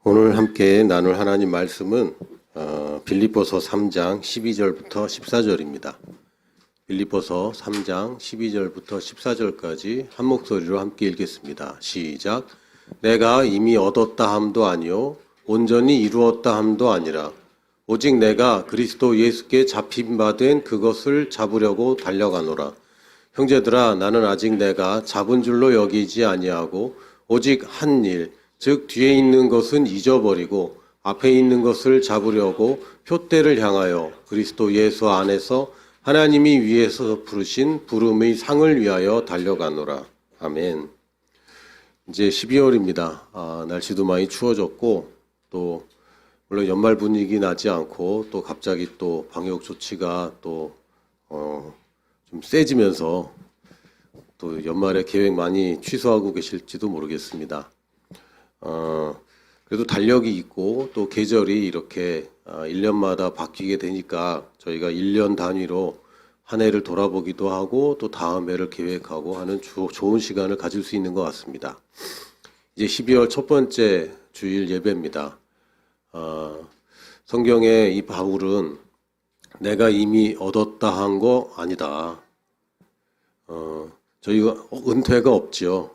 오늘 함께 나눌 하나님 말씀은 빌립보서 3장 12절부터 14절입니다. 빌립보서 3장 12절부터 14절까지 한 목소리로 함께 읽겠습니다. 시작. 내가 이미 얻었다 함도 아니요 온전히 이루었다 함도 아니라 오직 내가 그리스도 예수께 잡힌 바 된 그것을 잡으려고 달려가노라. 형제들아, 나는 아직 내가 잡은 줄로 여기지 아니하고 오직 한 일, 즉 뒤에 있는 것은 잊어버리고 앞에 있는 것을 잡으려고 표대를 향하여 그리스도 예수 안에서 하나님이 위에서 부르신 부름의 상을 위하여 달려가노라. 아멘. 이제 12월입니다. 날씨도 많이 추워졌고 또 물론 연말 분위기 나지 않고 또 갑자기 또 방역 조치가 또 좀 세지면서 또 연말에 계획 많이 취소하고 계실지도 모르겠습니다. 그래도 달력이 있고 또 계절이 이렇게 1년마다 바뀌게 되니까 저희가 1년 단위로 한 해를 돌아보기도 하고 또 다음 해를 계획하고 하는 좋은 시간을 가질 수 있는 것 같습니다. 이제 12월 첫 번째 주일 예배입니다. 성경에 이 바울은 내가 이미 얻었다 한 거 아니다. 저희가 은퇴가 없지요.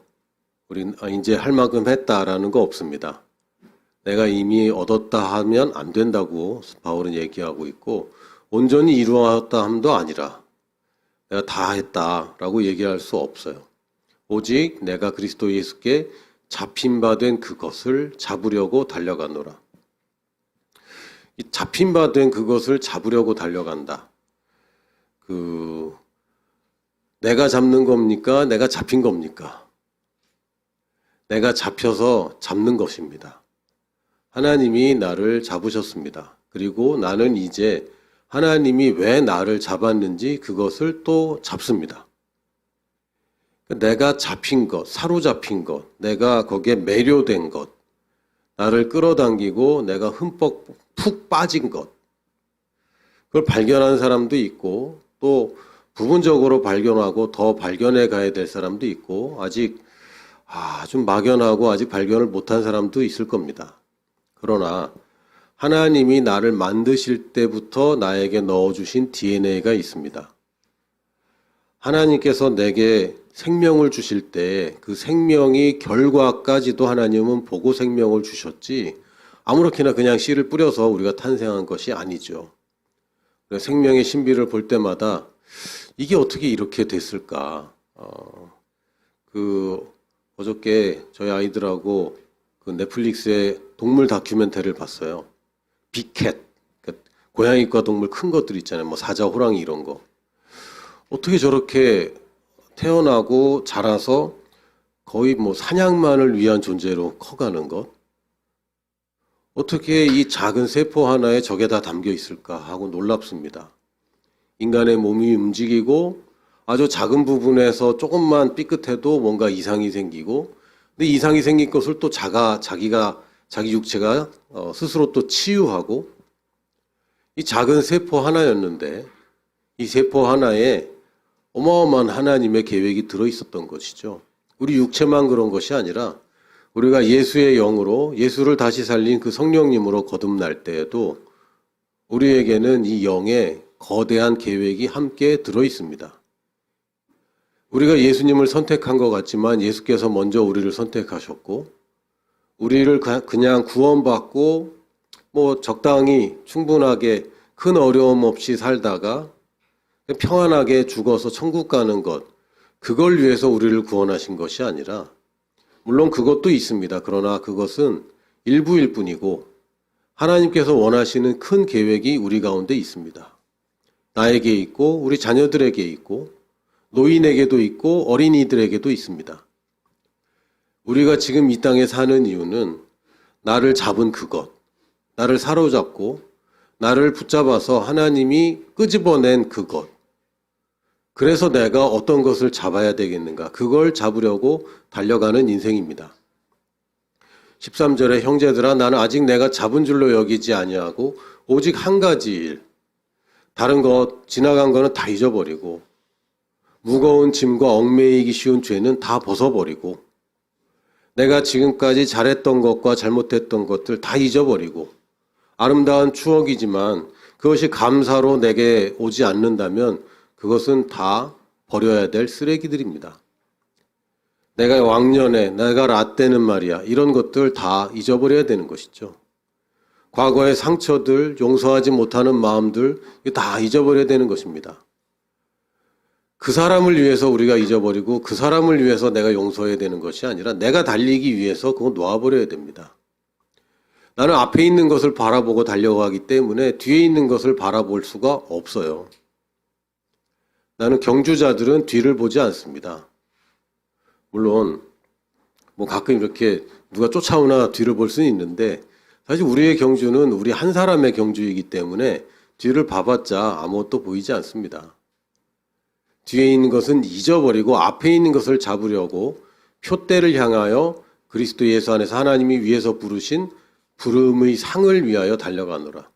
우린 이제 할 만큼 했다라는 거 없습니다. 내가 이미 얻었다 하면 안 된다고 바울은 얘기하고 있고 온전히 이루었다 함도 아니라 내가 다 했다라고 얘기할 수 없어요. 오직 내가 그리스도 예수께 잡힌 바 된 그것을 잡으려고 달려가노라. 이 잡힌 바 된 그것을 잡으려고 달려간다. 내가 잡는 겁니까? 내가 잡힌 겁니까? 내가 잡혀서 잡는 것입니다. 하나님이 나를 잡으셨습니다. 그리고 나는 이제 하나님이 왜 나를 잡았는지 그것을 또 잡습니다. 내가 잡힌 것, 사로잡힌 것, 내가 거기에 매료된 것, 나를 끌어당기고 내가 흠뻑 푹 빠진 것, 그걸 발견하는 사람도 있고 또 부분적으로 발견하고 더 발견해 가야 될 사람도 있고 아직 좀 막연하고 아직 발견을 못한 사람도 있을 겁니다. 그러나 하나님이 나를 만드실 때부터 나에게 넣어주신 DNA가 있습니다. 하나님께서 내게 생명을 주실 때 그 생명이 결과까지도 하나님은 보고 생명을 주셨지 아무렇게나 그냥 씨를 뿌려서 우리가 탄생한 것이 아니죠. 생명의 신비를 볼 때마다 이게 어떻게 이렇게 됐을까? 어저께 저희 아이들하고 그 넷플릭스의 동물 다큐멘터리를 봤어요. 빅캣, 그러니까 고양이과 동물 큰 것들 있잖아요. 뭐 사자, 호랑이 이런 거. 어떻게 저렇게 태어나고 자라서 거의 뭐 사냥만을 위한 존재로 커가는 것? 어떻게 이 작은 세포 하나에 저게 다 담겨 있을까 하고 놀랍습니다. 인간의 몸이 움직이고 아주 작은 부분에서 조금만 삐끗해도 뭔가 이상이 생기고 근데 이상이 생긴 것을 또 자기 육체가 스스로 또 치유하고 이 작은 세포 하나였는데 이 세포 하나에 어마어마한 하나님의 계획이 들어있었던 것이죠. 우리 육체만 그런 것이 아니라 우리가 예수의 영으로 예수를 다시 살린 그 성령님으로 거듭날 때에도 우리에게는 이 영의 거대한 계획이 함께 들어있습니다. 우리가 예수님을 선택한 것 같지만 예수께서 먼저 우리를 선택하셨고 우리를 그냥 구원받고 뭐 적당히 충분하게 큰 어려움 없이 살다가 평안하게 죽어서 천국 가는 것 그걸 위해서 우리를 구원하신 것이 아니라 물론 그것도 있습니다. 그러나 그것은 일부일 뿐이고 하나님께서 원하시는 큰 계획이 우리 가운데 있습니다. 나에게 있고 우리 자녀들에게 있고 노인에게도 있고 어린이들에게도 있습니다. 우리가 지금 이 땅에 사는 이유는 나를 잡은 그것, 나를 사로잡고 나를 붙잡아서 하나님이 끄집어낸 그것. 그래서 내가 어떤 것을 잡아야 되겠는가? 그걸 잡으려고 달려가는 인생입니다. 13절에 형제들아 나는 아직 내가 잡은 줄로 여기지 아니하고 오직 한 가지 일. 다른 것 지나간 거는 다 잊어버리고 무거운 짐과 얽매이기 쉬운 죄는 다 벗어버리고 내가 지금까지 잘했던 것과 잘못했던 것들 다 잊어버리고 아름다운 추억이지만 그것이 감사로 내게 오지 않는다면 그것은 다 버려야 될 쓰레기들입니다. 내가 왕년에, 내가 라떼는 말이야, 이런 것들 다 잊어버려야 되는 것이죠. 과거의 상처들, 용서하지 못하는 마음들 다 잊어버려야 되는 것입니다. 그 사람을 위해서 우리가 잊어버리고 그 사람을 위해서 내가 용서해야 되는 것이 아니라 내가 달리기 위해서 그거 놓아버려야 됩니다. 나는 앞에 있는 것을 바라보고 달려가기 때문에 뒤에 있는 것을 바라볼 수가 없어요. 나는 경주자들은 뒤를 보지 않습니다. 물론 뭐 가끔 이렇게 누가 쫓아오나 뒤를 볼 수는 있는데 사실 우리의 경주는 우리 한 사람의 경주이기 때문에 뒤를 봐봤자 아무것도 보이지 않습니다. 뒤에 있는 것은 잊어버리고 앞에 있는 것을 잡으려고 표대를 향하여 그리스도 예수 안에서 하나님이 위에서 부르신 부름의 상을 위하여 달려가노라.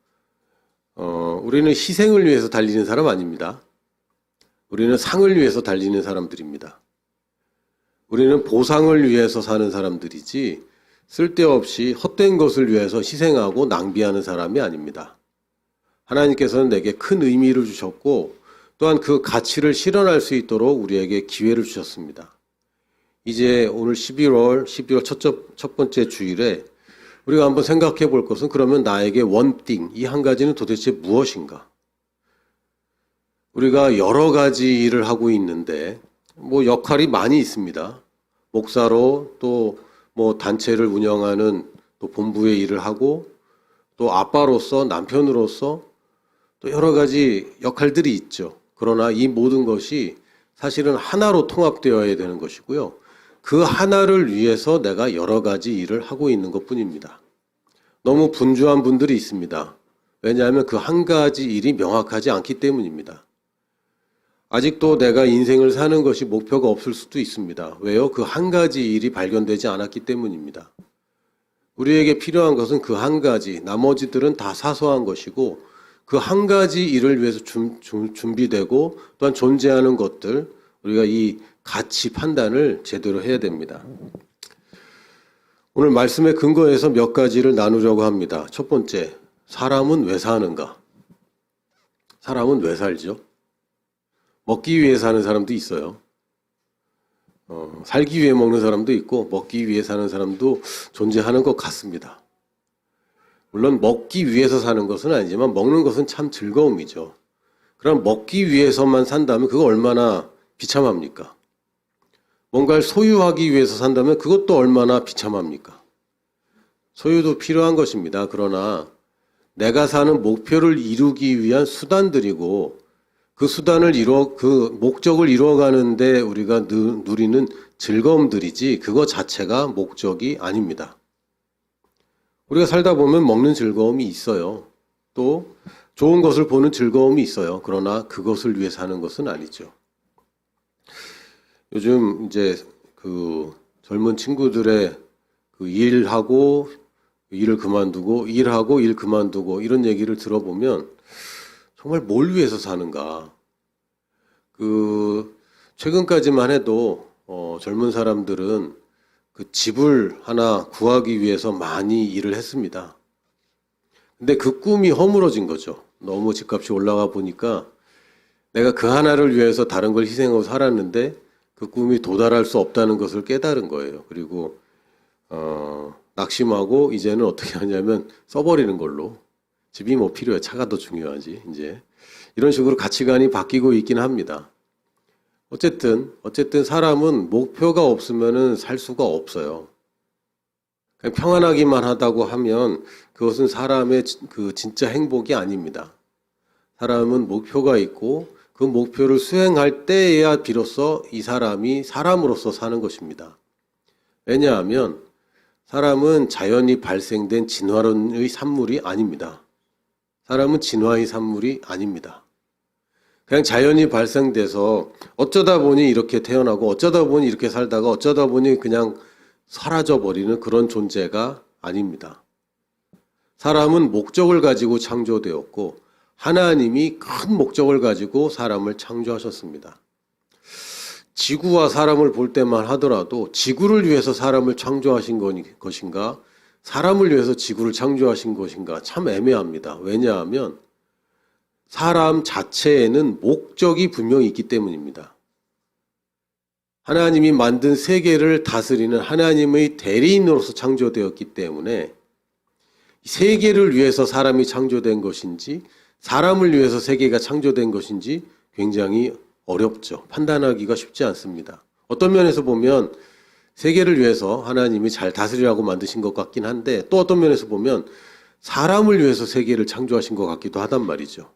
우리는 희생을 위해서 달리는 사람 아닙니다. 우리는 상을 위해서 달리는 사람들입니다. 우리는 보상을 위해서 사는 사람들이지 쓸데없이 헛된 것을 위해서 희생하고 낭비하는 사람이 아닙니다. 하나님께서는 내게 큰 의미를 주셨고 또한 그 가치를 실현할 수 있도록 우리에게 기회를 주셨습니다. 이제 오늘 11월 첫 번째 주일에 우리가 한번 생각해 볼 것은 그러면 나에게 원띵, 이 한 가지는 도대체 무엇인가? 우리가 여러 가지 일을 하고 있는데 뭐 역할이 많이 있습니다. 목사로 또 뭐 단체를 운영하는 또 본부의 일을 하고 또 아빠로서 남편으로서 또 여러 가지 역할들이 있죠. 그러나 이 모든 것이 사실은 하나로 통합되어야 되는 것이고요. 그 하나를 위해서 내가 여러 가지 일을 하고 있는 것뿐입니다. 너무 분주한 분들이 있습니다. 왜냐하면 그 한 가지 일이 명확하지 않기 때문입니다. 아직도 내가 인생을 사는 것이 목표가 없을 수도 있습니다. 왜요? 그 한 가지 일이 발견되지 않았기 때문입니다. 우리에게 필요한 것은 그 한 가지, 나머지들은 다 사소한 것이고 그 한 가지 일을 위해서 준비되고 또한 존재하는 것들, 우리가 이 가치 판단을 제대로 해야 됩니다. 오늘 말씀의 근거에서 몇 가지를 나누려고 합니다. 첫 번째, 사람은 왜 사는가? 사람은 왜 살죠? 먹기 위해 사는 사람도 있어요. 살기 위해 먹는 사람도 있고 먹기 위해 사는 사람도 존재하는 것 같습니다. 물론 먹기 위해서 사는 것은 아니지만 먹는 것은 참 즐거움이죠. 그럼 먹기 위해서만 산다면 그거 얼마나 비참합니까? 뭔가를 소유하기 위해서 산다면 그것도 얼마나 비참합니까? 소유도 필요한 것입니다. 그러나 내가 사는 목표를 이루기 위한 수단들이고 그 수단을 그 목적을 이루어가는데 우리가 누리는 즐거움들이지 그거 자체가 목적이 아닙니다. 우리가 살다 보면 먹는 즐거움이 있어요. 또 좋은 것을 보는 즐거움이 있어요. 그러나 그것을 위해 사는 것은 아니죠. 요즘 이제 그 젊은 친구들의 그 일하고 일을 그만두고 일하고 일 그만두고 이런 얘기를 들어보면 정말 뭘 위해서 사는가? 최근까지만 해도 젊은 사람들은 그 집을 하나 구하기 위해서 많이 일을 했습니다. 근데 그 꿈이 허물어진 거죠. 너무 집값이 올라가 보니까 내가 그 하나를 위해서 다른 걸 희생하고 살았는데 그 꿈이 도달할 수 없다는 것을 깨달은 거예요. 그리고 낙심하고 이제는 어떻게 하냐면 써버리는 걸로. 집이 뭐 필요해. 차가 더 중요하지. 이제 이런 식으로 가치관이 바뀌고 있긴 합니다. 어쨌든 사람은 목표가 없으면은 살 수가 없어요. 그냥 평안하기만 하다고 하면 그것은 사람의 그 진짜 행복이 아닙니다. 사람은 목표가 있고 그 목표를 수행할 때에야 비로소 이 사람이 사람으로서 사는 것입니다. 왜냐하면 사람은 자연히 발생된 진화론의 산물이 아닙니다. 사람은 진화의 산물이 아닙니다. 그냥 자연히 발생돼서 어쩌다 보니 이렇게 태어나고 어쩌다 보니 이렇게 살다가 어쩌다 보니 그냥 사라져버리는 그런 존재가 아닙니다. 사람은 목적을 가지고 창조되었고 하나님이 큰 목적을 가지고 사람을 창조하셨습니다. 지구와 사람을 볼 때만 하더라도 지구를 위해서 사람을 창조하신 것인가, 사람을 위해서 지구를 창조하신 것인가 참 애매합니다. 왜냐하면 사람 자체에는 목적이 분명히 있기 때문입니다. 하나님이 만든 세계를 다스리는 하나님의 대리인으로서 창조되었기 때문에 세계를 위해서 사람이 창조된 것인지 사람을 위해서 세계가 창조된 것인지 굉장히 어렵죠. 판단하기가 쉽지 않습니다. 어떤 면에서 보면 세계를 위해서 하나님이 잘 다스리라고 만드신 것 같긴 한데 또 어떤 면에서 보면 사람을 위해서 세계를 창조하신 것 같기도 하단 말이죠.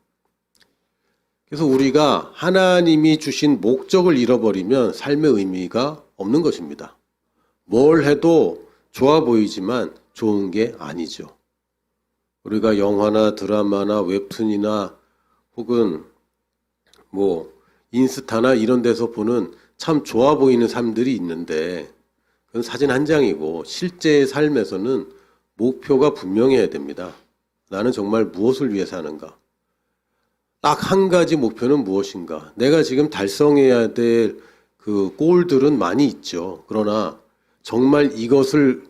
그래서 우리가 하나님이 주신 목적을 잃어버리면 삶의 의미가 없는 것입니다. 뭘 해도 좋아 보이지만 좋은 게 아니죠. 우리가 영화나 드라마나 웹툰이나 혹은 인스타나 이런 데서 보는 참 좋아 보이는 삶들이 있는데 그건 사진 한 장이고 실제의 삶에서는 목표가 분명해야 됩니다. 나는 정말 무엇을 위해 사는가? 딱 한 가지 목표는 무엇인가? 내가 지금 달성해야 될 그 골들은 많이 있죠. 그러나 정말 이것을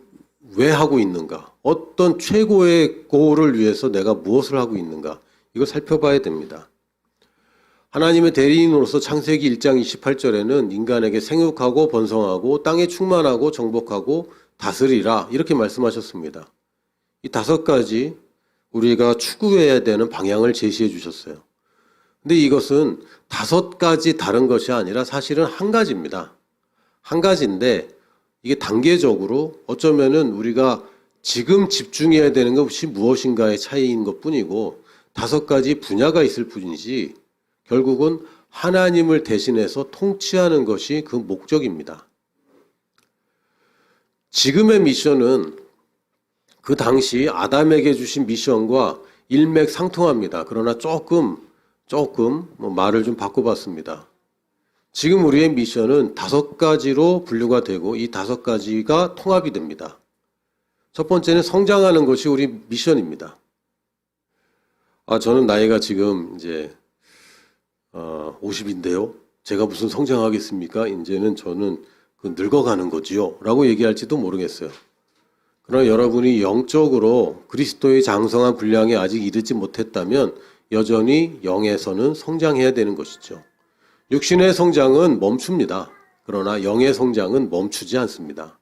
왜 하고 있는가? 어떤 최고의 골을 위해서 내가 무엇을 하고 있는가? 이걸 살펴봐야 됩니다. 하나님의 대리인으로서 창세기 1장 28절에는 인간에게 생육하고 번성하고 땅에 충만하고 정복하고 다스리라 이렇게 말씀하셨습니다. 이 5가지 우리가 추구해야 되는 방향을 제시해 주셨어요. 근데 이것은 5가지 다른 것이 아니라 사실은 한 가지입니다. 한 가지인데 이게 단계적으로 어쩌면은 우리가 지금 집중해야 되는 것이 무엇인가의 차이인 것 뿐이고 5가지 분야가 있을 뿐이지 결국은 하나님을 대신해서 통치하는 것이 그 목적입니다. 지금의 미션은 그 당시 아담에게 주신 미션과 일맥상통합니다. 그러나 조금 말을 좀 바꿔봤습니다. 지금 우리의 미션은 5가지로 분류가 되고 이 5가지가 통합이 됩니다. 첫 번째는 성장하는 것이 우리 미션입니다. 저는 나이가 지금 이제 50인데요. 제가 무슨 성장하겠습니까? 이제는 저는 늙어가는 거지요. 라고 얘기할지도 모르겠어요. 그러나 여러분이 영적으로 그리스도의 장성한 분량에 아직 이르지 못했다면 여전히 영에서는 성장해야 되는 것이죠. 육신의 성장은 멈춥니다. 그러나 영의 성장은 멈추지 않습니다.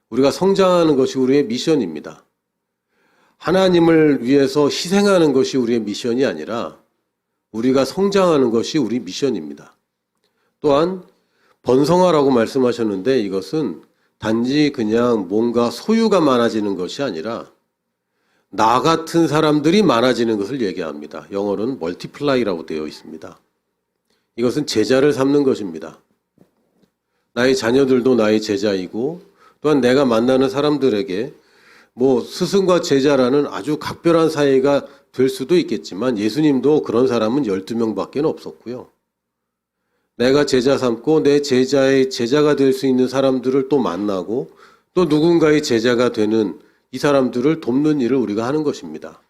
우리가 성장하는 것이 우리의 미션입니다. 하나님을 위해서 희생하는 것이 우리의 미션이 아니라 우리가 성장하는 것이 우리 미션입니다. 또한 번성하라고 말씀하셨는데 이것은 단지 그냥 뭔가 소유가 많아지는 것이 아니라 나 같은 사람들이 많아지는 것을 얘기합니다. 영어로는 멀티플라이라고 되어 있습니다. 이것은 제자를 삼는 것입니다. 나의 자녀들도 나의 제자이고 또한 내가 만나는 사람들에게 스승과 제자라는 아주 각별한 사이가 될 수도 있겠지만 예수님도 그런 사람은 12명밖에 없었고요. 내가 제자 삼고 내 제자의 제자가 될 수 있는 사람들을 또 만나고 또 누군가의 제자가 되는 이 사람들을 돕는 일을 우리가 하는 것입니다.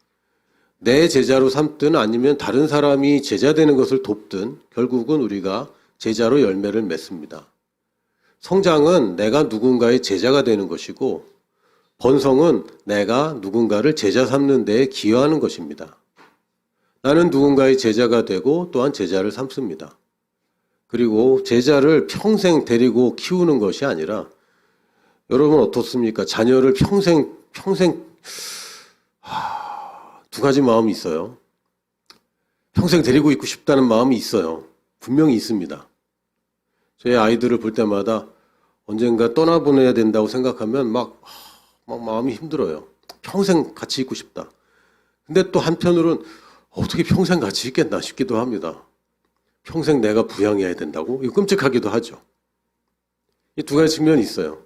내 제자로 삼든 아니면 다른 사람이 제자 되는 것을 돕든 결국은 우리가 제자로 열매를 맺습니다. 성장은 내가 누군가의 제자가 되는 것이고 번성은 내가 누군가를 제자 삼는 데에 기여하는 것입니다. 나는 누군가의 제자가 되고 또한 제자를 삼습니다. 그리고 제자를 평생 데리고 키우는 것이 아니라 여러분 어떻습니까? 자녀를 평생 2가지 마음이 있어요. 평생 데리고 있고 싶다는 마음이 있어요. 분명히 있습니다. 저희 아이들을 볼 때마다 언젠가 떠나보내야 된다고 생각하면 막 마음이 힘들어요. 평생 같이 있고 싶다. 근데 또 한편으로는 어떻게 평생 같이 있겠나 싶기도 합니다. 평생 내가 부양해야 된다고? 이거 끔찍하기도 하죠. 이 2가지 측면이 있어요.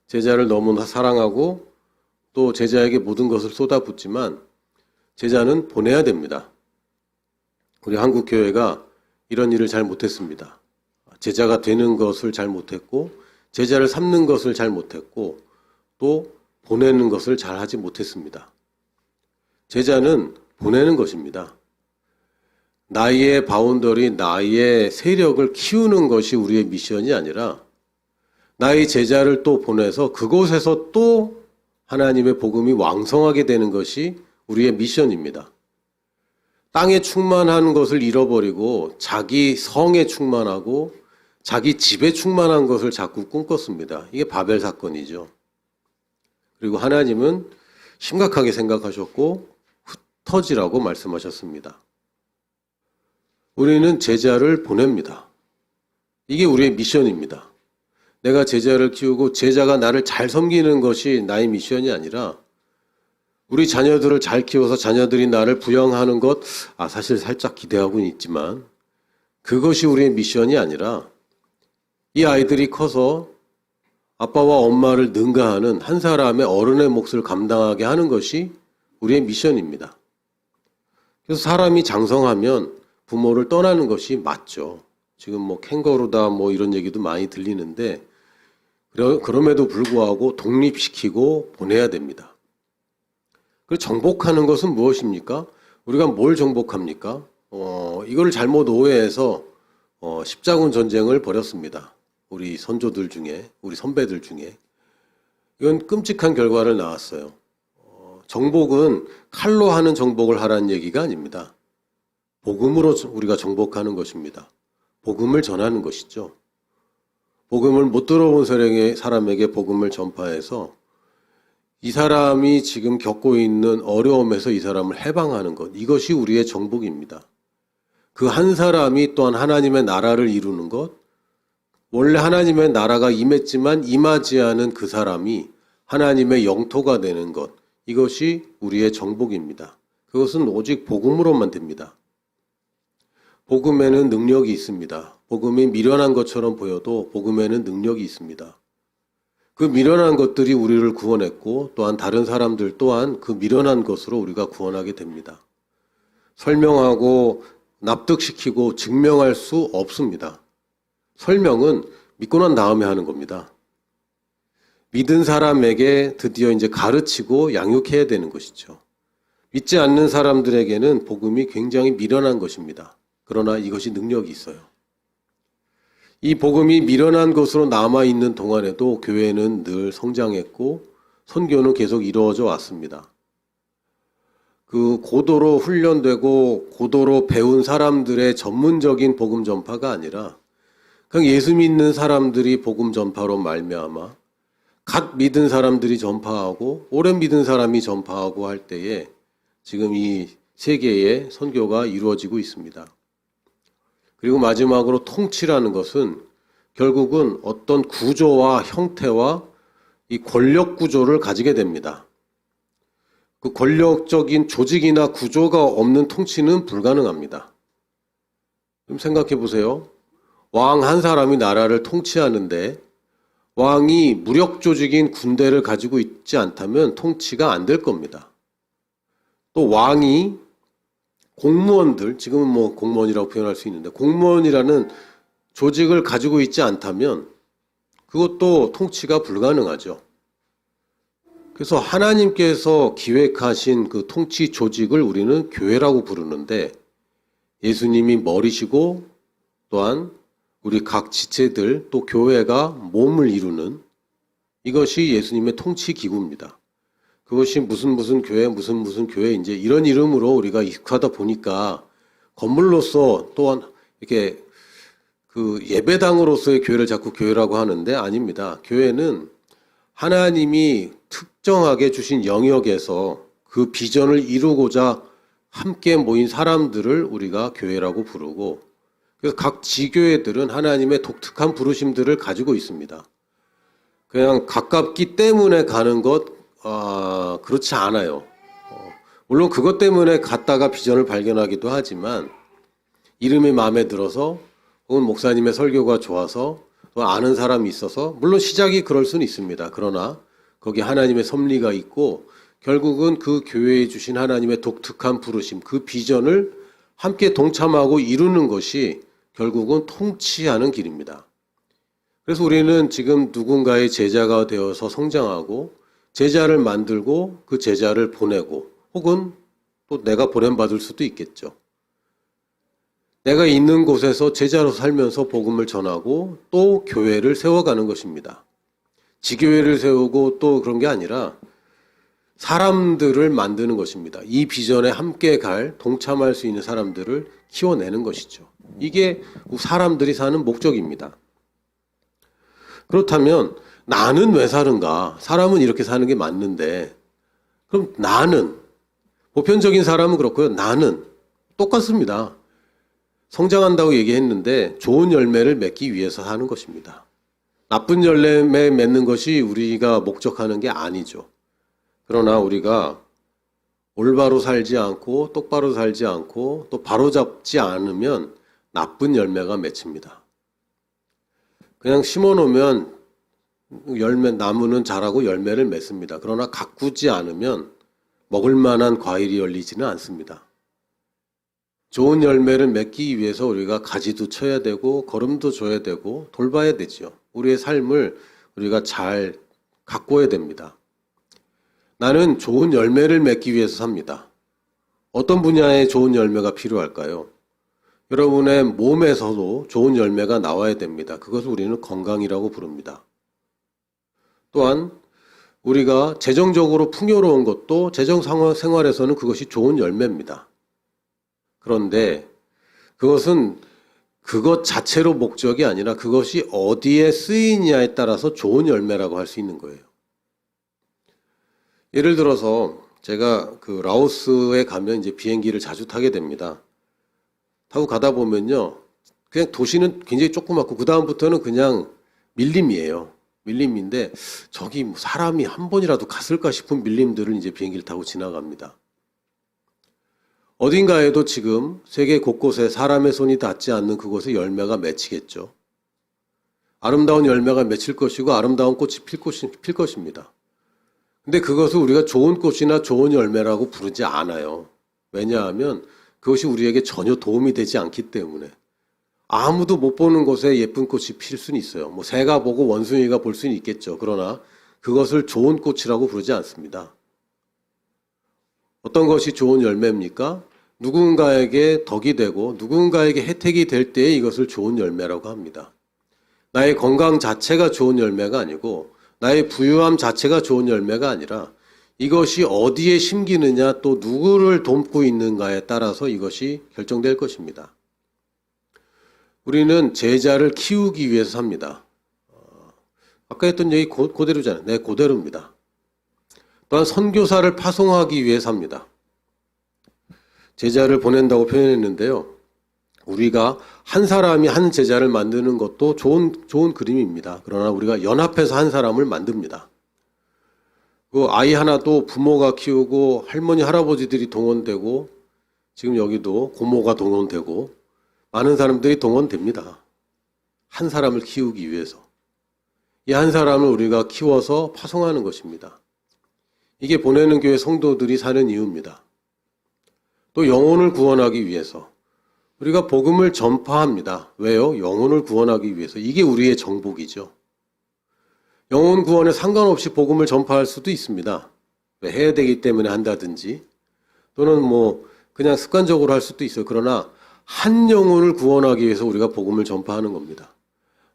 제자를 너무나 사랑하고 또 제자에게 모든 것을 쏟아붓지만 제자는 보내야 됩니다. 우리 한국교회가 이런 일을 잘 못했습니다. 제자가 되는 것을 잘 못했고 제자를 삼는 것을 잘 못했고 또 보내는 것을 잘 하지 못했습니다. 제자는 보내는 것입니다. 나의 바운더리, 나의 세력을 키우는 것이 우리의 미션이 아니라 나의 제자를 또 보내서 그곳에서 또 하나님의 복음이 왕성하게 되는 것이 우리의 미션입니다. 땅에 충만한 것을 잃어버리고 자기 성에 충만하고 자기 집에 충만한 것을 자꾸 꿈꿨습니다. 이게 바벨 사건이죠. 그리고 하나님은 심각하게 생각하셨고 흩어지라고 말씀하셨습니다. 우리는 제자를 보냅니다. 이게 우리의 미션입니다. 내가 제자를 키우고 제자가 나를 잘 섬기는 것이 나의 미션이 아니라 우리 자녀들을 잘 키워서 자녀들이 나를 부양하는 것, 사실 살짝 기대하고는 있지만 그것이 우리의 미션이 아니라 이 아이들이 커서 아빠와 엄마를 능가하는 한 사람의 어른의 몫을 감당하게 하는 것이 우리의 미션입니다. 그래서 사람이 장성하면 부모를 떠나는 것이 맞죠. 지금 뭐 캥거루다 뭐 이런 얘기도 많이 들리는데 그럼에도 불구하고 독립시키고 보내야 됩니다. 그리고 정복하는 것은 무엇입니까? 우리가 뭘 정복합니까? 이걸 잘못 오해해서 십자군 전쟁을 벌였습니다. 우리 선조들 중에, 우리 선배들 중에. 이건 끔찍한 결과를 낳았어요. 정복은 칼로 하는 정복을 하라는 얘기가 아닙니다. 복음으로 우리가 정복하는 것입니다. 복음을 전하는 것이죠. 복음을 못 들어본 사람에게 복음을 전파해서 이 사람이 지금 겪고 있는 어려움에서 이 사람을 해방하는 것, 이것이 우리의 정복입니다. 그 한 사람이 또한 하나님의 나라를 이루는 것, 원래 하나님의 나라가 임했지만 임하지 않은 그 사람이 하나님의 영토가 되는 것, 이것이 우리의 정복입니다. 그것은 오직 복음으로만 됩니다. 복음에는 능력이 있습니다. 복음이 미련한 것처럼 보여도 복음에는 능력이 있습니다. 그 미련한 것들이 우리를 구원했고 또한 다른 사람들 또한 그 미련한 것으로 우리가 구원하게 됩니다. 설명하고 납득시키고 증명할 수 없습니다. 설명은 믿고 난 다음에 하는 겁니다. 믿은 사람에게 드디어 이제 가르치고 양육해야 되는 것이죠. 믿지 않는 사람들에게는 복음이 굉장히 미련한 것입니다. 그러나 이것이 능력이 있어요. 이 복음이 미련한 것으로 남아있는 동안에도 교회는 늘 성장했고 선교는 계속 이루어져 왔습니다. 그 고도로 훈련되고 고도로 배운 사람들의 전문적인 복음 전파가 아니라 그냥 예수 믿는 사람들이 복음 전파로 말미암아 갓 믿은 사람들이 전파하고 오래 믿은 사람이 전파하고 할 때에 지금 이 세계의 선교가 이루어지고 있습니다. 그리고 마지막으로 통치라는 것은 결국은 어떤 구조와 형태와 이 권력 구조를 가지게 됩니다. 그 권력적인 조직이나 구조가 없는 통치는 불가능합니다. 좀 생각해 보세요. 왕 한 사람이 나라를 통치하는데 왕이 무력 조직인 군대를 가지고 있지 않다면 통치가 안 될 겁니다. 또 왕이 공무원들, 지금은 뭐 공무원이라고 표현할 수 있는데 공무원이라는 조직을 가지고 있지 않다면 그것도 통치가 불가능하죠. 그래서 하나님께서 기획하신 그 통치 조직을 우리는 교회라고 부르는데 예수님이 머리시고 또한 우리 각 지체들 또 교회가 몸을 이루는 이것이 예수님의 통치 기구입니다. 그것이 무슨 교회 무슨 교회 이제 이런 이름으로 우리가 익숙하다 보니까 건물로서 또한 이렇게 그 예배당으로서의 교회를 자꾸 교회라고 하는데 아닙니다. 교회는 하나님이 특정하게 주신 영역에서 그 비전을 이루고자 함께 모인 사람들을 우리가 교회라고 부르고 그래서 각 지교회들은 하나님의 독특한 부르심들을 가지고 있습니다. 그냥 가깝기 때문에 가는 것 그렇지 않아요. 물론 그것 때문에 갔다가 비전을 발견하기도 하지만 이름이 마음에 들어서 혹은 목사님의 설교가 좋아서 또 아는 사람이 있어서 물론 시작이 그럴 수는 있습니다. 그러나 거기 하나님의 섭리가 있고 결국은 그 교회에 주신 하나님의 독특한 부르심 그 비전을 함께 동참하고 이루는 것이 결국은 통치하는 길입니다. 그래서 우리는 지금 누군가의 제자가 되어서 성장하고 제자를 만들고 그 제자를 보내고 혹은 또 내가 보냄받을 수도 있겠죠. 내가 있는 곳에서 제자로 살면서 복음을 전하고 또 교회를 세워가는 것입니다. 지교회를 세우고 또 그런 게 아니라 사람들을 만드는 것입니다. 이 비전에 함께 동참할 수 있는 사람들을 키워내는 것이죠. 이게 사람들이 사는 목적입니다. 그렇다면 나는 왜 사는가? 사람은 이렇게 사는 게 맞는데 그럼 나는, 보편적인 사람은 그렇고요. 나는 똑같습니다. 성장한다고 얘기했는데 좋은 열매를 맺기 위해서 사는 것입니다. 나쁜 열매 맺는 것이 우리가 목적하는 게 아니죠. 그러나 우리가 올바로 살지 않고 똑바로 살지 않고 또 바로잡지 않으면 나쁜 열매가 맺힙니다. 그냥 심어놓으면 나무는 자라고 열매를 맺습니다. 그러나 가꾸지 않으면 먹을 만한 과일이 열리지는 않습니다. 좋은 열매를 맺기 위해서 우리가 가지도 쳐야 되고 걸음도 줘야 되고 돌봐야 되죠. 우리의 삶을 우리가 잘 가꿔야 됩니다. 나는 좋은 열매를 맺기 위해서 삽니다. 어떤 분야에 좋은 열매가 필요할까요? 여러분의 몸에서도 좋은 열매가 나와야 됩니다. 그것을 우리는 건강이라고 부릅니다. 또한 우리가 재정적으로 풍요로운 것도 재정 생활에서는 그것이 좋은 열매입니다. 그런데 그것은 그것 자체로 목적이 아니라 그것이 어디에 쓰이냐에 따라서 좋은 열매라고 할 수 있는 거예요. 예를 들어서 제가 그 라오스에 가면 이제 비행기를 자주 타게 됩니다. 타고 가다 보면요. 그냥 도시는 굉장히 조그맣고 그다음부터는 그냥 밀림이에요. 밀림인데 저기 뭐 사람이 한 번이라도 갔을까 싶은 밀림들을 이제 비행기를 타고 지나갑니다. 어딘가에도 지금 세계 곳곳에 사람의 손이 닿지 않는 그곳에 열매가 맺히겠죠. 아름다운 열매가 맺힐 것이고 아름다운 꽃이 필 것입니다. 근데 그것을 우리가 좋은 꽃이나 좋은 열매라고 부르지 않아요. 왜냐하면 그것이 우리에게 전혀 도움이 되지 않기 때문에. 아무도 못 보는 곳에 예쁜 꽃이 필 수는 있어요. 뭐 새가 보고 원숭이가 볼 수는 있겠죠. 그러나 그것을 좋은 꽃이라고 부르지 않습니다. 어떤 것이 좋은 열매입니까? 누군가에게 덕이 되고 누군가에게 혜택이 될 때에 이것을 좋은 열매라고 합니다. 나의 건강 자체가 좋은 열매가 아니고 나의 부유함 자체가 좋은 열매가 아니라 이것이 어디에 심기느냐 또 누구를 돕고 있는가에 따라서 이것이 결정될 것입니다. 우리는 제자를 키우기 위해서 삽니다. 아까 했던 얘기 그대로잖아요. 네, 그대로입니다. 또한 선교사를 파송하기 위해 삽니다. 제자를 보낸다고 표현했는데요. 우리가 한 사람이 한 제자를 만드는 것도 좋은 그림입니다. 그러나 우리가 연합해서 한 사람을 만듭니다. 그 아이 하나도 부모가 키우고 할머니 할아버지들이 동원되고 지금 여기도 고모가 동원되고 많은 사람들이 동원됩니다. 한 사람을 키우기 위해서. 이 한 사람을 우리가 키워서 파송하는 것입니다. 이게 보내는 교회 성도들이 사는 이유입니다. 또 영혼을 구원하기 위해서 우리가 복음을 전파합니다. 왜요? 영혼을 구원하기 위해서. 이게 우리의 정복이죠. 영혼 구원에 상관없이 복음을 전파할 수도 있습니다. 해야 되기 때문에 한다든지 또는 뭐 그냥 습관적으로 할 수도 있어요. 그러나 한 영혼을 구원하기 위해서 우리가 복음을 전파하는 겁니다.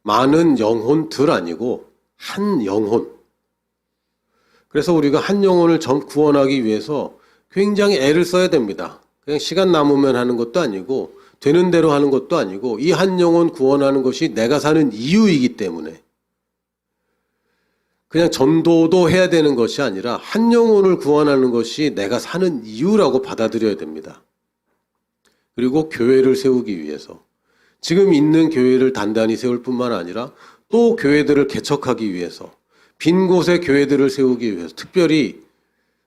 많은 영혼들 아니고 한 영혼. 그래서 우리가 한 영혼을 구원하기 위해서 굉장히 애를 써야 됩니다. 그냥 시간 남으면 하는 것도 아니고 되는 대로 하는 것도 아니고 이 한 영혼 구원하는 것이 내가 사는 이유이기 때문에 그냥 전도도 해야 되는 것이 아니라 한 영혼을 구원하는 것이 내가 사는 이유라고 받아들여야 됩니다. 그리고 교회를 세우기 위해서 지금 있는 교회를 단단히 세울 뿐만 아니라 또 교회들을 개척하기 위해서 빈 곳에 교회들을 세우기 위해서 특별히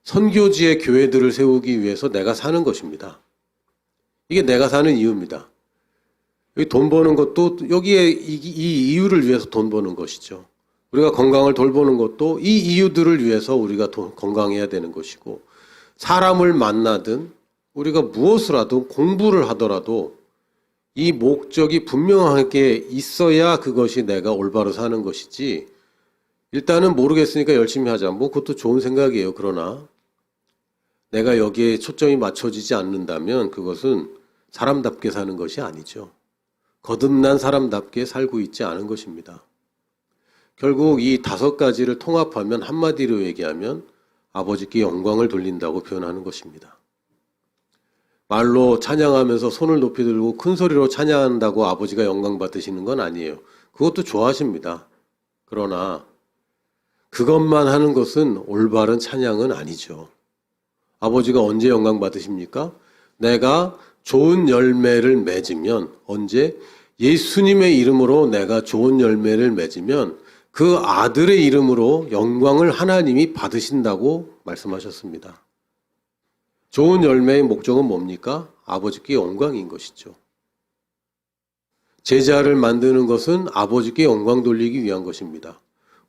선교지의 교회들을 세우기 위해서 내가 사는 것입니다. 이게 내가 사는 이유입니다. 여기 돈 버는 것도 여기에 이 이유를 위해서 돈 버는 것이죠. 우리가 건강을 돌보는 것도 이 이유들을 위해서 우리가 건강해야 되는 것이고 사람을 만나든 우리가 무엇을 하든 공부를 하더라도 이 목적이 분명하게 있어야 그것이 내가 올바로 사는 것이지 일단은 모르겠으니까 열심히 하자. 뭐 그것도 좋은 생각이에요. 그러나 내가 여기에 초점이 맞춰지지 않는다면 그것은 사람답게 사는 것이 아니죠. 거듭난 사람답게 살고 있지 않은 것입니다. 결국 이 5가지를 통합하면 한마디로 얘기하면 아버지께 영광을 돌린다고 표현하는 것입니다. 말로 찬양하면서 손을 높이 들고 큰 소리로 찬양한다고 아버지가 영광 받으시는 건 아니에요. 그것도 좋아하십니다. 그러나 그것만 하는 것은 올바른 찬양은 아니죠. 아버지가 언제 영광 받으십니까? 내가 좋은 열매를 맺으면, 언제? 예수님의 이름으로 내가 좋은 열매를 맺으면 그 아들의 이름으로 영광을 하나님이 받으신다고 말씀하셨습니다. 좋은 열매의 목적은 뭡니까? 아버지께 영광인 것이죠. 제자를 만드는 것은 아버지께 영광 돌리기 위한 것입니다.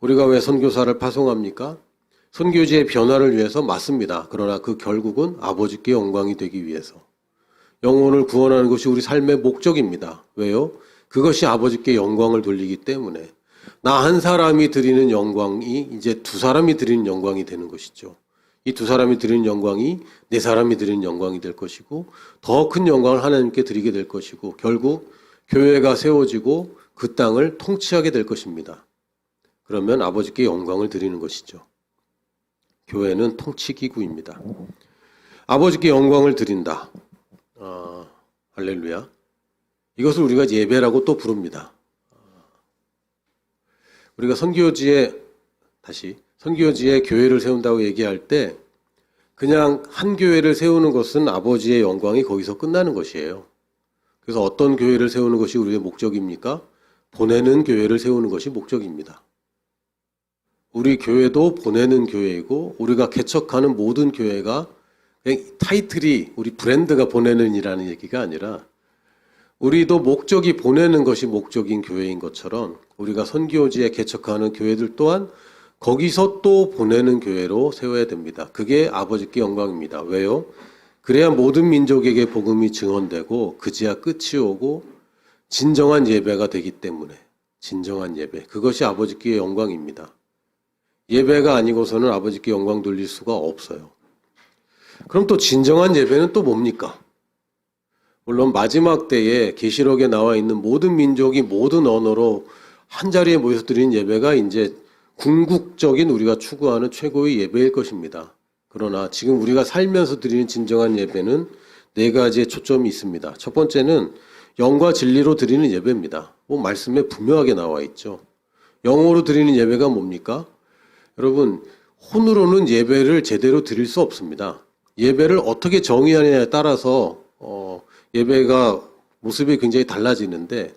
우리가 왜 선교사를 파송합니까? 선교지의 변화를 위해서 맞습니다. 그러나 그 결국은 아버지께 영광이 되기 위해서. 영혼을 구원하는 것이 우리 삶의 목적입니다. 왜요? 그것이 아버지께 영광을 돌리기 때문에 나 한 사람이 드리는 영광이 이제 2사람이 드리는 영광이 되는 것이죠. 이 2사람이 드리는 영광이 4사람이 드리는 영광이 될 것이고 더 큰 영광을 하나님께 드리게 될 것이고 결국 교회가 세워지고 그 땅을 통치하게 될 것입니다. 그러면 아버지께 영광을 드리는 것이죠. 교회는 통치기구입니다. 아버지께 영광을 드린다. 할렐루야. 이것을 우리가 예배라고 또 부릅니다. 우리가 선교지에 교회를 세운다고 얘기할 때 그냥 한 교회를 세우는 것은 아버지의 영광이 거기서 끝나는 것이에요. 그래서 어떤 교회를 세우는 것이 우리의 목적입니까? 보내는 교회를 세우는 것이 목적입니다. 우리 교회도 보내는 교회이고 우리가 개척하는 모든 교회가 그냥 타이틀이 우리 브랜드가 보내는 이라는 얘기가 아니라 우리도 목적이 보내는 것이 목적인 교회인 것처럼 우리가 선교지에 개척하는 교회들 또한 거기서 또 보내는 교회로 세워야 됩니다. 그게 아버지께 영광입니다. 왜요? 그래야 모든 민족에게 복음이 증언되고 그제야 끝이 오고 진정한 예배가 되기 때문에 진정한 예배. 그것이 아버지께 영광입니다. 예배가 아니고서는 아버지께 영광 돌릴 수가 없어요. 그럼 또 진정한 예배는 또 뭡니까? 물론 마지막 때에 계시록에 나와 있는 모든 민족이 모든 언어로 한자리에 모여서 드리는 예배가 이제 궁극적인 우리가 추구하는 최고의 예배일 것입니다. 그러나 지금 우리가 살면서 드리는 진정한 예배는 4가지의 초점이 있습니다. 첫 번째는 영과 진리로 드리는 예배입니다. 말씀에 분명하게 나와 있죠. 영어로 드리는 예배가 뭡니까? 여러분, 혼으로는 예배를 제대로 드릴 수 없습니다. 예배를 어떻게 정의하느냐에 따라서 예배가 모습이 굉장히 달라지는데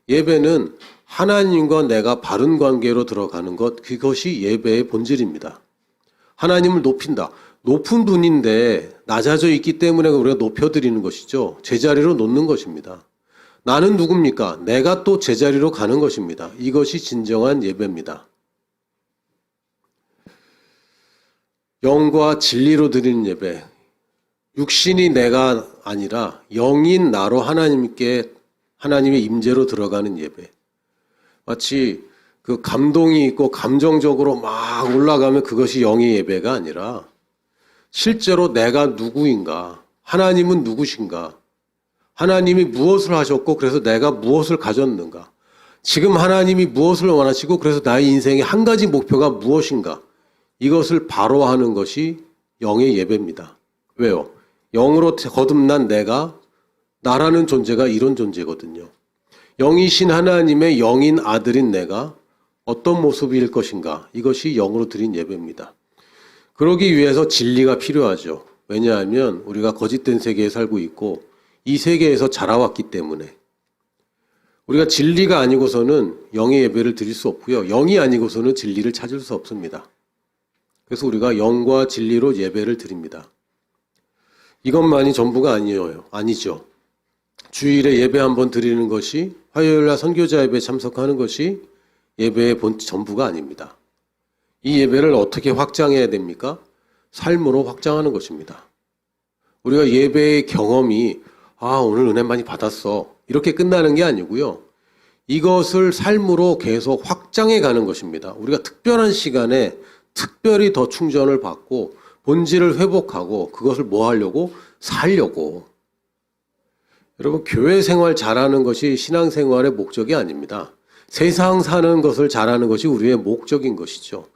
예배는 하나님과 내가 바른 관계로 들어가는 것, 그것이 예배의 본질입니다. 하나님을 높인다. 높은 분인데 낮아져 있기 때문에 우리가 높여드리는 것이죠. 제자리로 놓는 것입니다. 나는 누굽니까? 내가 또 제자리로 가는 것입니다. 이것이 진정한 예배입니다. 영과 진리로 드리는 예배. 육신이 내가 아니라 영인 나로 하나님의 임재로 들어가는 예배. 마치 그 감동이 있고 감정적으로 막 올라가면 그것이 영의 예배가 아니라 실제로 내가 누구인가, 하나님은 누구신가, 하나님이 무엇을 하셨고 그래서 내가 무엇을 가졌는가, 지금 하나님이 무엇을 원하시고 그래서 나의 인생의 한 가지 목표가 무엇인가, 이것을 바로 하는 것이 영의 예배입니다. 왜요? 영으로 거듭난 나라는 존재가 이런 존재거든요. 영이신 하나님의 영인 아들인 내가 어떤 모습일 것인가, 이것이 영으로 드린 예배입니다. 그러기 위해서 진리가 필요하죠. 왜냐하면 우리가 거짓된 세계에 살고 있고 이 세계에서 자라왔기 때문에 우리가 진리가 아니고서는 영의 예배를 드릴 수 없고요. 영이 아니고서는 진리를 찾을 수 없습니다. 그래서 우리가 영과 진리로 예배를 드립니다. 이것만이 전부가 아니죠. 주일에 예배 한번 드리는 것이, 화요일날 선교자 예배에 참석하는 것이 예배의 전부가 아닙니다. 이 예배를 어떻게 확장해야 됩니까? 삶으로 확장하는 것입니다. 우리가 예배의 경험이 오늘 은혜 많이 받았어, 이렇게 끝나는 게 아니고요. 이것을 삶으로 계속 확장해 가는 것입니다. 우리가 특별한 시간에 특별히 더 충전을 받고 본질을 회복하고 그것을 뭐 하려고? 살려고. 여러분, 교회 생활 잘하는 것이 신앙생활의 목적이 아닙니다. 세상 사는 것을 잘하는 것이 우리의 목적인 것이죠.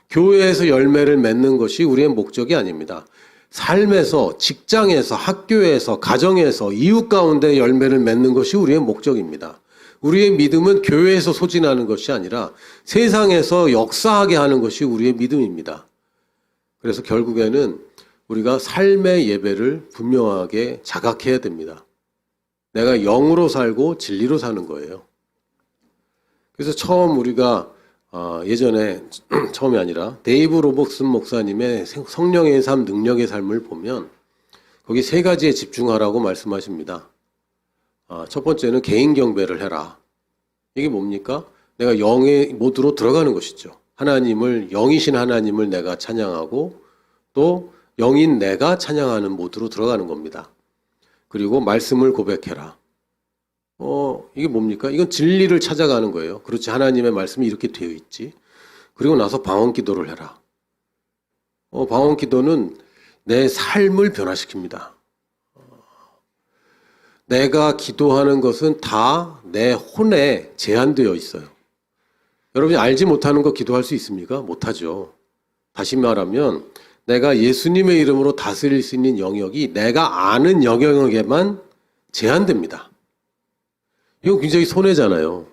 교회에서 열매를 맺는 것이 우리의 목적이 아닙니다. 삶에서, 직장에서, 학교에서, 가정에서, 이웃 가운데 열매를 맺는 것이 우리의 목적입니다. 우리의 믿음은 교회에서 소진하는 것이 아니라 세상에서 역사하게 하는 것이 우리의 믿음입니다. 그래서 결국에는 우리가 삶의 예배를 분명하게 자각해야 됩니다. 내가 영으로 살고 진리로 사는 거예요. 그래서 처음 우리가 예전에 처음이 아니라 데이브 로벅슨 목사님의 성령의 삶, 능력의 삶을 보면 거기 세 가지에 집중하라고 말씀하십니다. 첫 번째는 개인 경배를 해라. 이게 뭡니까? 내가 영의 모드로 들어가는 것이죠. 하나님을, 영이신 하나님을 내가 찬양하고 또 영인 내가 찬양하는 모드로 들어가는 겁니다. 그리고 말씀을 고백해라. 이게 뭡니까? 이건 진리를 찾아가는 거예요. 그렇지, 하나님의 말씀이 이렇게 되어 있지. 그리고 나서 방언 기도를 해라. 방언 기도는 내 삶을 변화시킵니다. 내가 기도하는 것은 다 내 혼에 제한되어 있어요. 여러분이 알지 못하는 거 기도할 수 있습니까? 못하죠. 다시 말하면 내가 예수님의 이름으로 다스릴 수 있는 영역이 내가 아는 영역에만 제한됩니다. 이건 굉장히 손해잖아요.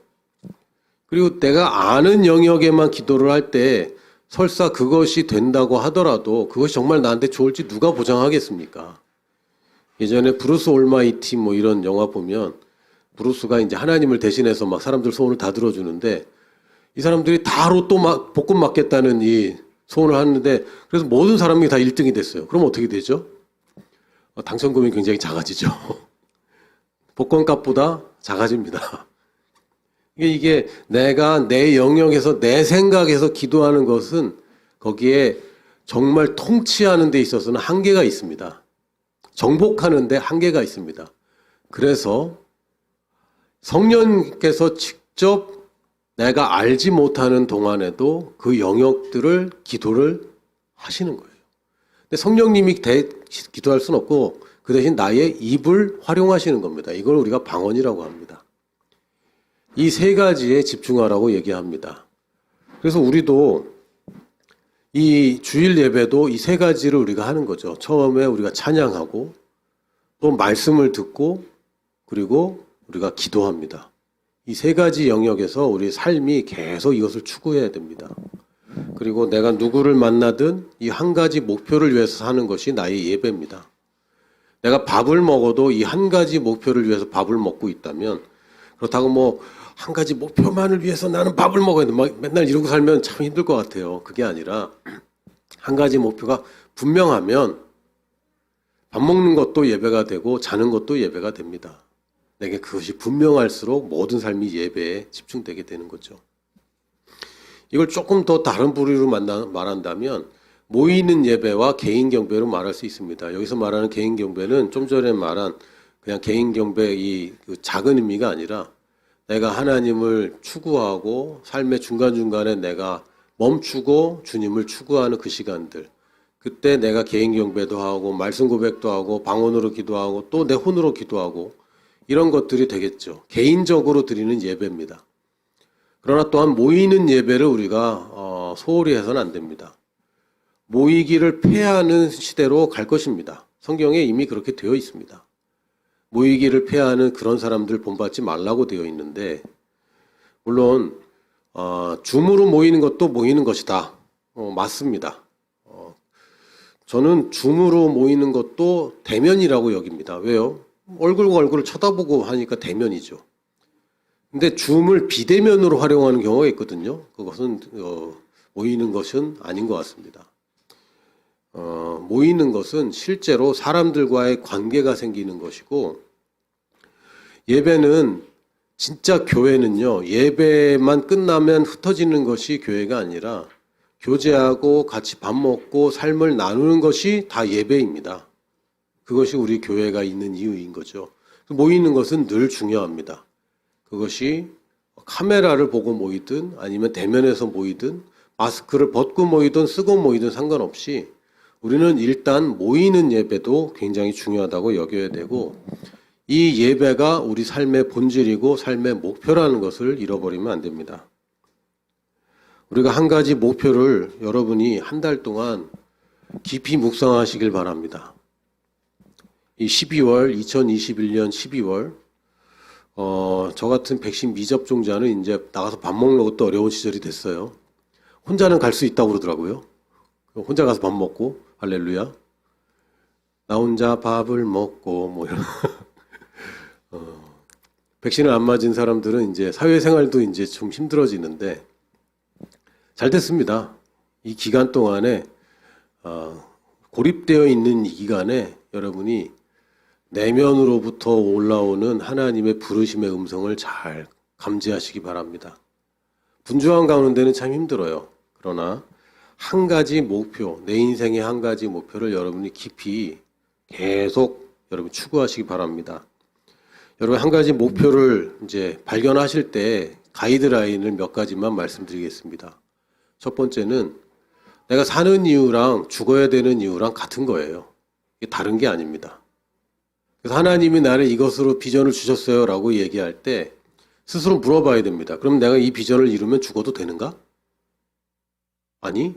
그리고 내가 아는 영역에만 기도를 할 때 설사 그것이 된다고 하더라도 그것이 정말 나한테 좋을지 누가 보장하겠습니까? 예전에 브루스 올마이티 뭐 이런 영화 보면 브루스가 이제 하나님을 대신해서 막 사람들 소원을 다 들어주는데 이 사람들이 다 로또 복권 맞겠다는 이 소원을 하는데 그래서 모든 사람이 다 1등이 됐어요. 그럼 어떻게 되죠? 당첨금이 굉장히 작아지죠. 복권값보다 작아집니다. 이게 내가 내 영역에서 내 생각에서 기도하는 것은 거기에 정말 통치하는 데 있어서는 한계가 있습니다. 정복하는 데 한계가 있습니다. 그래서 성령께서 직접 내가 알지 못하는 동안에도 그 영역들을 기도를 하시는 거예요. 근데 성령님이 기도할 수는 없고 그 대신 나의 입을 활용하시는 겁니다. 이걸 우리가 방언이라고 합니다. 이 세 가지에 집중하라고 얘기합니다. 그래서 우리도 이 주일 예배도 이 세 가지를 우리가 하는 거죠. 처음에 우리가 찬양하고 또 말씀을 듣고 그리고 우리가 기도합니다. 이 세 가지 영역에서 우리 삶이 계속 이것을 추구해야 됩니다. 그리고 내가 누구를 만나든 이 한 가지 목표를 위해서 사는 것이 나의 예배입니다. 내가 밥을 먹어도 이 한 가지 목표를 위해서 밥을 먹고 있다면 그렇다고 뭐 한 가지 목표만을 위해서 나는 밥을 먹어야 돼. 막 맨날 이러고 살면 참 힘들 것 같아요. 그게 아니라 한 가지 목표가 분명하면 밥 먹는 것도 예배가 되고 자는 것도 예배가 됩니다. 내게 그것이 분명할수록 모든 삶이 예배에 집중되게 되는 거죠. 이걸 조금 더 다른 부류로 말한다면 모이는 예배와 개인 경배로 말할 수 있습니다. 여기서 말하는 개인 경배는 좀 전에 말한 그냥 개인 경배 그 작은 의미가 아니라 내가 하나님을 추구하고 삶의 중간중간에 내가 멈추고 주님을 추구하는 그 시간들, 그때 내가 개인 경배도 하고 말씀 고백도 하고 방언으로 기도하고 또 내 혼으로 기도하고 이런 것들이 되겠죠. 개인적으로 드리는 예배입니다. 그러나 또한 모이는 예배를 우리가 소홀히 해서는 안 됩니다. 모이기를 폐하는 시대로 갈 것입니다. 성경에 이미 그렇게 되어 있습니다. 모이기를 폐하는 그런 사람들 본받지 말라고 되어 있는데 물론 줌으로 모이는 것도 모이는 것이다. 맞습니다. 저는 줌으로 모이는 것도 대면이라고 여깁니다. 왜요? 얼굴과 얼굴을 쳐다보고 하니까 대면이죠. 근데 줌을 비대면으로 활용하는 경우가 있거든요. 그것은 모이는 것은 아닌 것 같습니다. 모이는 것은 실제로 사람들과의 관계가 생기는 것이고 예배는 진짜 교회는요. 예배만 끝나면 흩어지는 것이 교회가 아니라 교제하고 같이 밥 먹고 삶을 나누는 것이 다 예배입니다. 그것이 우리 교회가 있는 이유인 거죠. 모이는 것은 늘 중요합니다. 그것이 카메라를 보고 모이든 아니면 대면에서 모이든 마스크를 벗고 모이든 쓰고 모이든 상관없이 우리는 일단 모이는 예배도 굉장히 중요하다고 여겨야 되고 이 예배가 우리 삶의 본질이고 삶의 목표라는 것을 잃어버리면 안 됩니다. 우리가 한 가지 목표를 여러분이 한 달 동안 깊이 묵상하시길 바랍니다. 이 2021년 12월, 저 같은 백신 미접종자는 이제 나가서 밥 먹는 것도 어려운 시절이 됐어요. 혼자는 갈 수 있다고 그러더라고요. 혼자 가서 밥 먹고, 할렐루야. 나 혼자 밥을 먹고, 뭐 이런. 백신을 안 맞은 사람들은 이제 사회생활도 이제 좀 힘들어지는데, 잘 됐습니다. 이 기간 동안에, 고립되어 있는 이 기간에 여러분이 내면으로부터 올라오는 하나님의 부르심의 음성을 잘 감지하시기 바랍니다. 분주한 가운데는 참 힘들어요. 그러나 한 가지 목표, 내 인생의 한 가지 목표를 여러분이 깊이 계속 여러분 추구하시기 바랍니다. 여러분 한 가지 목표를 이제 발견하실 때 가이드라인을 몇 가지만 말씀드리겠습니다. 첫 번째는 내가 사는 이유랑 죽어야 되는 이유랑 같은 거예요. 이게 다른 게 아닙니다. 그래서 하나님이 나를 이것으로 비전을 주셨어요 라고 얘기할 때 스스로 물어봐야 됩니다. 그럼 내가 이 비전을 이루면 죽어도 되는가? 아니?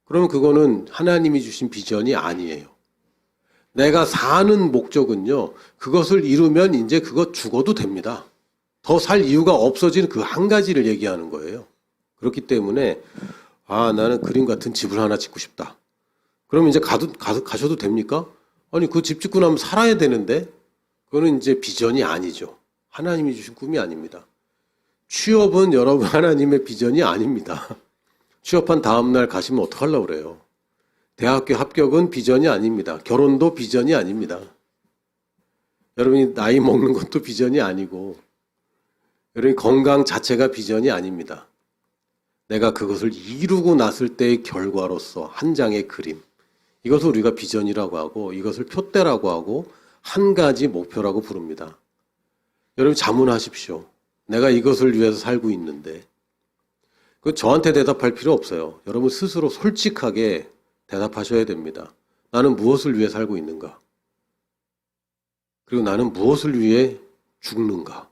그러면 그거는 하나님이 주신 비전이 아니에요. 내가 사는 목적은요, 그것을 이루면 이제 그거 죽어도 됩니다. 더 살 이유가 없어지는 그 한 가지를 얘기하는 거예요. 그렇기 때문에, 나는 그림 같은 집을 하나 짓고 싶다. 그럼 이제 가셔도 됩니까? 아니, 그 집 짓고 나면 살아야 되는데, 그거는 이제 비전이 아니죠. 하나님이 주신 꿈이 아닙니다. 취업은 여러분 하나님의 비전이 아닙니다. 취업한 다음날 가시면 어떡하려고 그래요. 대학교 합격은 비전이 아닙니다. 결혼도 비전이 아닙니다. 여러분이 나이 먹는 것도 비전이 아니고, 여러분이 건강 자체가 비전이 아닙니다. 내가 그것을 이루고 났을 때의 결과로서 한 장의 그림, 이것을 우리가 비전이라고 하고 이것을 표대라고 하고 한 가지 목표라고 부릅니다. 여러분 자문하십시오. 내가 이것을 위해서 살고 있는데 그 저한테 대답할 필요 없어요. 여러분 스스로 솔직하게 대답하셔야 됩니다. 나는 무엇을 위해 살고 있는가? 그리고 나는 무엇을 위해 죽는가?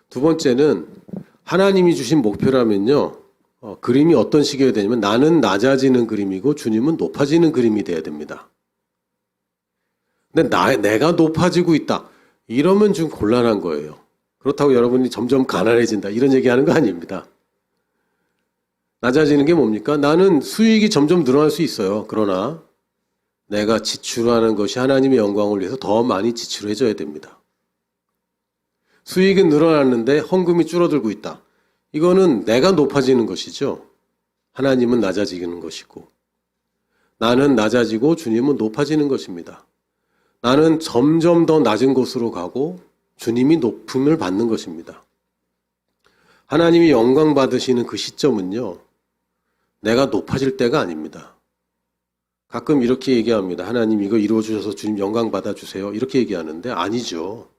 두 번째는 하나님이 주신 목표라면요. 그림이 어떤 식이어야 되냐면 나는 낮아지는 그림이고 주님은 높아지는 그림이 돼야 됩니다. 근데 내가 높아지고 있다. 이러면 좀 곤란한 거예요. 그렇다고 여러분이 점점 가난해진다. 이런 얘기하는 거 아닙니다. 낮아지는 게 뭡니까? 나는 수익이 점점 늘어날 수 있어요. 그러나 내가 지출하는 것이 하나님의 영광을 위해서 더 많이 지출해줘야 됩니다. 수익은 늘어났는데 헌금이 줄어들고 있다. 이거는 내가 높아지는 것이죠. 하나님은 낮아지는 것이고 나는 낮아지고 주님은 높아지는 것입니다. 나는 점점 더 낮은 곳으로 가고 주님이 높음을 받는 것입니다. 하나님이 영광 받으시는 그 시점은요. 내가 높아질 때가 아닙니다. 가끔 이렇게 얘기합니다. 하나님 이거 이루어주셔서 주님 영광 받아주세요. 이렇게 얘기하는데 아니죠.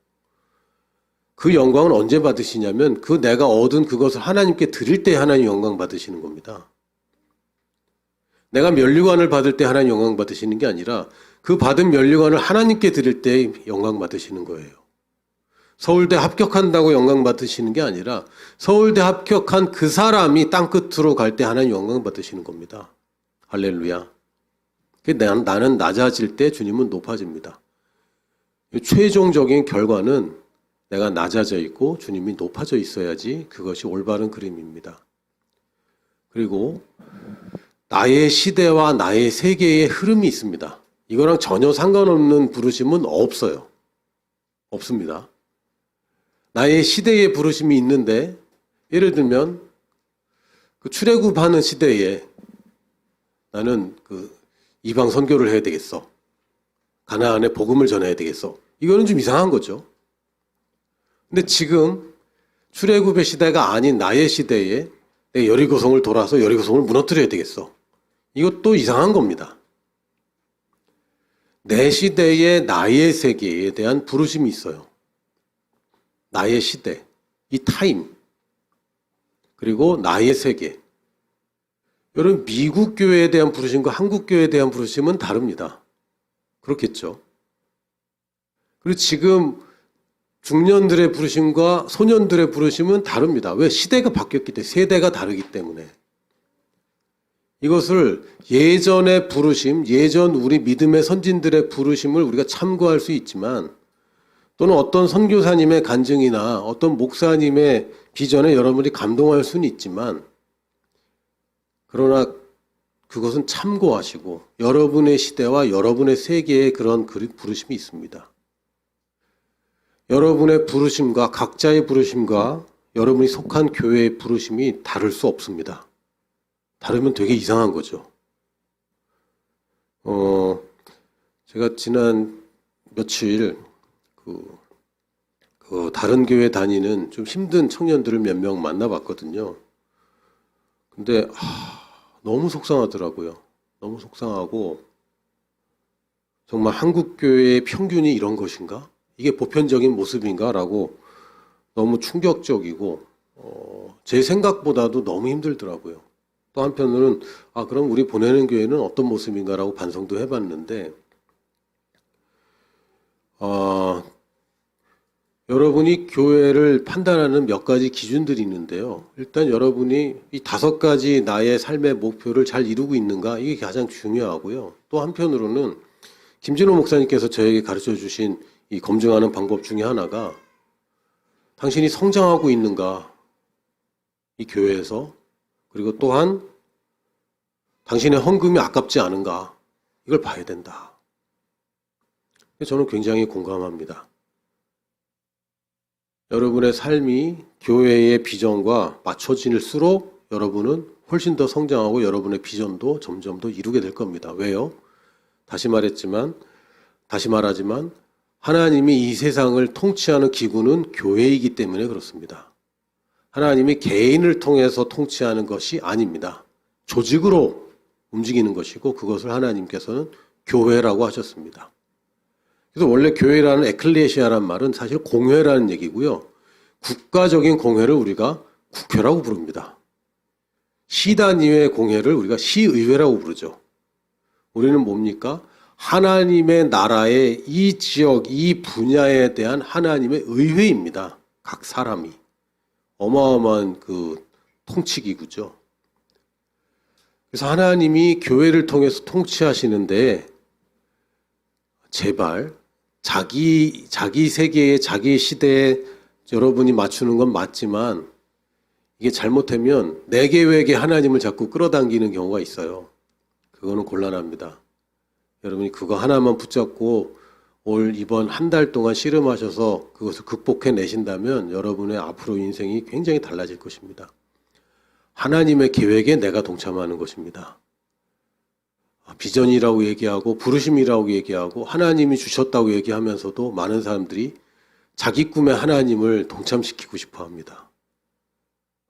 그 영광은 언제 받으시냐면 그 내가 얻은 그것을 하나님께 드릴 때 하나님 영광 받으시는 겁니다. 내가 면류관을 받을 때 하나님 영광 받으시는 게 아니라 그 받은 면류관을 하나님께 드릴 때 영광 받으시는 거예요. 서울대 합격한다고 영광 받으시는 게 아니라 서울대 합격한 그 사람이 땅끝으로 갈 때 하나님 영광 받으시는 겁니다. 할렐루야. 나는 낮아질 때 주님은 높아집니다. 최종적인 결과는 내가 낮아져 있고 주님이 높아져 있어야지 그것이 올바른 그림입니다. 그리고 나의 시대와 나의 세계의 흐름이 있습니다. 이거랑 전혀 상관없는 부르심은 없어요. 없습니다. 나의 시대의 부르심이 있는데 예를 들면 그 출애굽하는 시대에 나는 그 이방 선교를 해야 되겠어. 가나안에 복음을 전해야 되겠어. 이거는 좀 이상한 거죠. 근데 지금 출애굽의 시대가 아닌 나의 시대에 내 여리고성을 돌아서 여리고성을 무너뜨려야 되겠어. 이것도 이상한 겁니다. 내 시대에 나의 세계에 대한 부르심이 있어요. 나의 시대, 이 타임, 그리고 나의 세계. 여러분 미국 교회에 대한 부르심과 한국 교회에 대한 부르심은 다릅니다. 그렇겠죠. 그리고 지금 중년들의 부르심과 소년들의 부르심은 다릅니다. 왜? 시대가 바뀌었기 때문에, 세대가 다르기 때문에. 이것을 예전의 부르심, 예전 우리 믿음의 선진들의 부르심을 우리가 참고할 수 있지만, 또는 어떤 선교사님의 간증이나 어떤 목사님의 비전에 여러분이 감동할 수는 있지만, 그러나 그것은 참고하시고 여러분의 시대와 여러분의 세계에 그런 부르심이 있습니다. 여러분의 부르심과 각자의 부르심과 여러분이 속한 교회의 부르심이 다를 수 없습니다. 다르면 되게 이상한 거죠. 제가 지난 며칠 다른 교회 다니는 좀 힘든 청년들을 몇 명 만나봤거든요. 근데 너무 속상하더라고요. 너무 속상하고 정말 한국 교회의 평균이 이런 것인가? 이게 보편적인 모습인가? 라고 너무 충격적이고 제 생각보다도 너무 힘들더라고요. 또 한편으로는 그럼 우리 보내는 교회는 어떤 모습인가? 라고 반성도 해봤는데 여러분이 교회를 판단하는 몇 가지 기준들이 있는데요. 일단 여러분이 이 5가지 나의 삶의 목표를 잘 이루고 있는가? 이게 가장 중요하고요. 또 한편으로는 김진호 목사님께서 저에게 가르쳐 주신 이 검증하는 방법 중에 하나가 당신이 성장하고 있는가? 이 교회에서. 그리고 또한 당신의 헌금이 아깝지 않은가? 이걸 봐야 된다. 저는 굉장히 공감합니다. 여러분의 삶이 교회의 비전과 맞춰질수록 여러분은 훨씬 더 성장하고 여러분의 비전도 점점 더 이루게 될 겁니다. 왜요? 다시 말하지만 하나님이 이 세상을 통치하는 기구는 교회이기 때문에 그렇습니다. 하나님이 개인을 통해서 통치하는 것이 아닙니다. 조직으로 움직이는 것이고 그것을 하나님께서는 교회라고 하셨습니다. 그래서 원래 교회라는 에클레시아라는 말은 사실 공회라는 얘기고요. 국가적인 공회를 우리가 국회라고 부릅니다. 시 단위의 공회를 우리가 시의회라고 부르죠. 우리는 뭡니까? 하나님의 나라의 이 지역, 이 분야에 대한 하나님의 의회입니다. 각 사람이. 어마어마한 그 통치기구죠. 그래서 하나님이 교회를 통해서 통치하시는데 제발 자기 세계에 자기 시대에 여러분이 맞추는 건 맞지만 이게 잘못하면 내 계획에 하나님을 자꾸 끌어당기는 경우가 있어요. 그거는 곤란합니다. 여러분이 그거 하나만 붙잡고 이번 한 달 동안 씨름하셔서 그것을 극복해 내신다면 여러분의 앞으로 인생이 굉장히 달라질 것입니다. 하나님의 계획에 내가 동참하는 것입니다. 비전이라고 얘기하고 부르심이라고 얘기하고 하나님이 주셨다고 얘기하면서도 많은 사람들이 자기 꿈에 하나님을 동참시키고 싶어 합니다.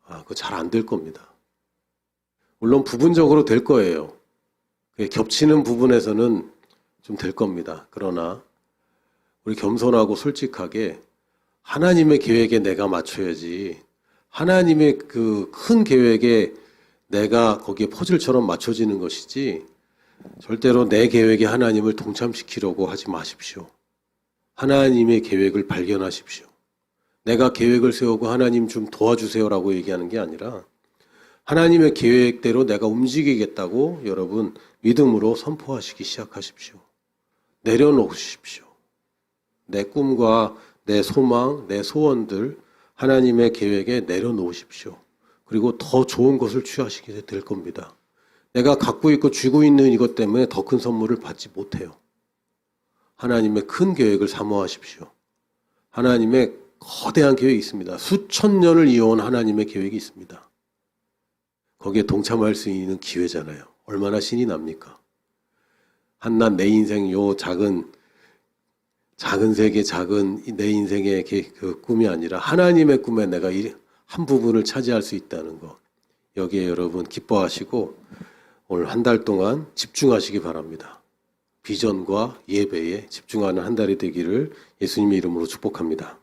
그거 잘 안 될 겁니다. 물론 부분적으로 될 거예요. 겹치는 부분에서는 좀 될 겁니다. 그러나 우리 겸손하고 솔직하게 하나님의 계획에 내가 맞춰야지 하나님의 그 큰 계획에 내가 거기에 퍼즐처럼 맞춰지는 것이지 절대로 내 계획에 하나님을 동참시키려고 하지 마십시오. 하나님의 계획을 발견하십시오. 내가 계획을 세우고 하나님 좀 도와주세요라고 얘기하는 게 아니라 하나님의 계획대로 내가 움직이겠다고 여러분 믿음으로 선포하시기 시작하십시오. 내려놓으십시오. 내 꿈과 내 소망, 내 소원들 하나님의 계획에 내려놓으십시오. 그리고 더 좋은 것을 취하시게 될 겁니다. 내가 갖고 있고 쥐고 있는 이것 때문에 더 큰 선물을 받지 못해요. 하나님의 큰 계획을 사모하십시오. 하나님의 거대한 계획이 있습니다. 수천 년을 이어온 하나님의 계획이 있습니다. 거기에 동참할 수 있는 기회잖아요. 얼마나 신이 납니까? 한낱 내 인생 요 작은 세계, 작은 내 인생의 그 꿈이 아니라 하나님의 꿈에 내가 한 부분을 차지할 수 있다는 것. 여기에 여러분 기뻐하시고 오늘 한 달 동안 집중하시기 바랍니다. 비전과 예배에 집중하는 한 달이 되기를 예수님의 이름으로 축복합니다.